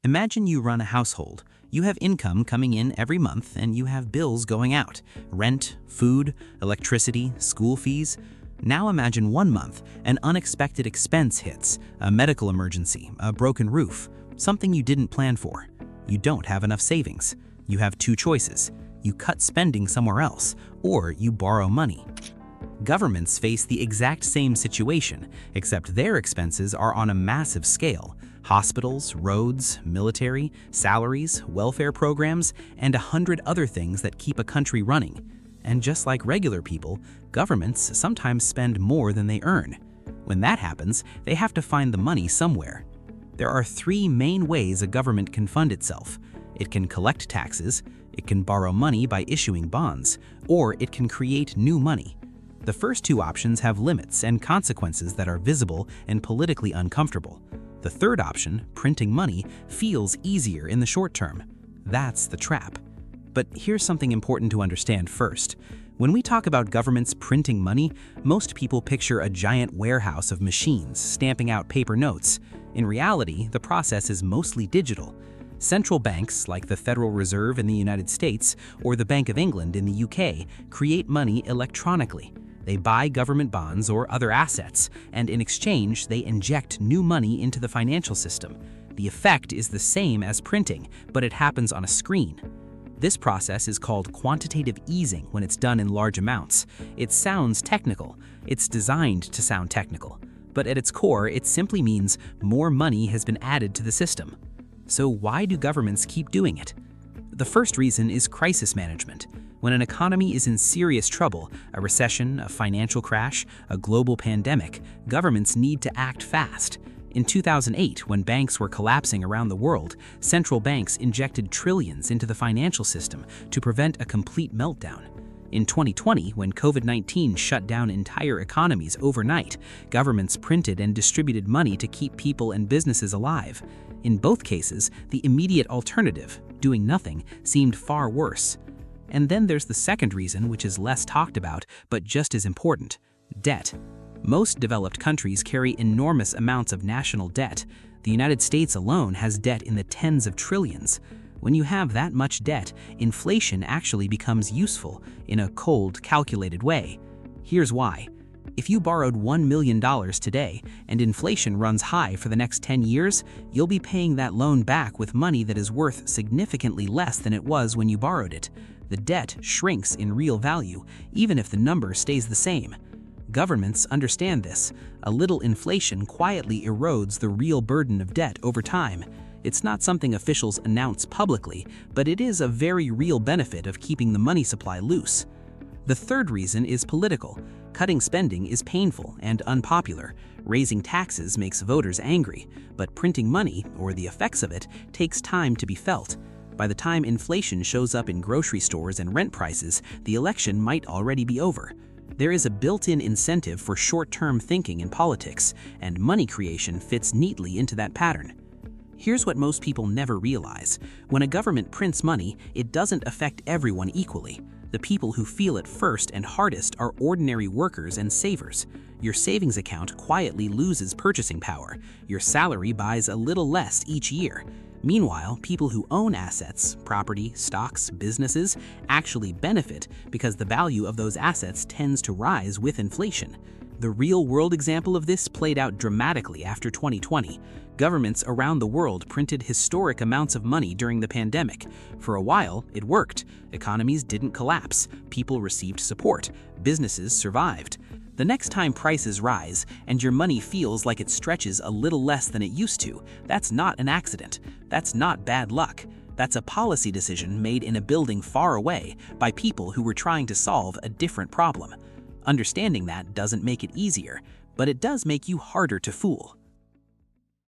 Imagine you run a household. You have income coming in every month and you have bills going out. Rent, food, electricity, school fees. Now imagine one month, an unexpected expense hits, a medical emergency, a broken roof, something you didn't plan for. You don't have enough savings. You have two choices. You cut spending somewhere else, or you borrow money. Governments face the exact same situation, except their expenses are on a massive scale. Hospitals, roads, military, salaries, welfare programs, and 100 other things that keep a country running. And just like regular people, governments sometimes spend more than they earn. When that happens, they have to find the money somewhere. There are three main ways a government can fund itself. It can collect taxes, it can borrow money by issuing bonds, or it can create new money. The first two options have limits and consequences that are visible and politically uncomfortable. The third option, printing money, feels easier in the short term. That's the trap. But here's something important to understand first. When we talk about governments printing money, most people picture a giant warehouse of machines stamping out paper notes. In reality, the process is mostly digital. Central banks, like the Federal Reserve in the United States or the Bank of England in the UK, create money electronically. They buy government bonds or other assets, and in exchange, they inject new money into the financial system. The effect is the same as printing, but it happens on a screen. This process is called quantitative easing when it's done in large amounts. It sounds technical. It's designed to sound technical. But at its core, it simply means more money has been added to the system. So why do governments keep doing it? The first reason is crisis management. When an economy is in serious trouble, a recession, a financial crash, a global pandemic, governments need to act fast. In 2008, when banks were collapsing around the world, central banks injected trillions into the financial system to prevent a complete meltdown. In 2020, when COVID-19 shut down entire economies overnight, governments printed and distributed money to keep people and businesses alive. In both cases, the immediate alternative, doing nothing, seemed far worse. And then there's the second reason, which is less talked about, but just as important: debt. Most developed countries carry enormous amounts of national debt. The United States alone has debt in the tens of trillions. When you have that much debt, inflation actually becomes useful in a cold, calculated way. Here's why. If you borrowed $1 million today and inflation runs high for the next 10 years, you'll be paying that loan back with money that is worth significantly less than it was when you borrowed it. The debt shrinks in real value, even if the number stays the same. Governments understand this. A little inflation quietly erodes the real burden of debt over time. It's not something officials announce publicly, but it is a very real benefit of keeping the money supply loose. The third reason is political. Cutting spending is painful and unpopular. Raising taxes makes voters angry, but printing money, or the effects of it, takes time to be felt. By the time inflation shows up in grocery stores and rent prices, the election might already be over. There is a built-in incentive for short-term thinking in politics, and money creation fits neatly into that pattern. Here's what most people never realize. When a government prints money, it doesn't affect everyone equally. The people who feel it first and hardest are ordinary workers and savers. Your savings account quietly loses purchasing power. Your salary buys a little less each year. Meanwhile, people who own assets, property, stocks, businesses, actually benefit because the value of those assets tends to rise with inflation. The real-world example of this played out dramatically after 2020. Governments around the world printed historic amounts of money during the pandemic. For a while, it worked. Economies didn't collapse. People received support. Businesses survived. The next time prices rise and your money feels like it stretches a little less than it used to, that's not an accident. That's not bad luck. That's a policy decision made in a building far away by people who were trying to solve a different problem. Understanding that doesn't make it easier, but it does make you harder to fool.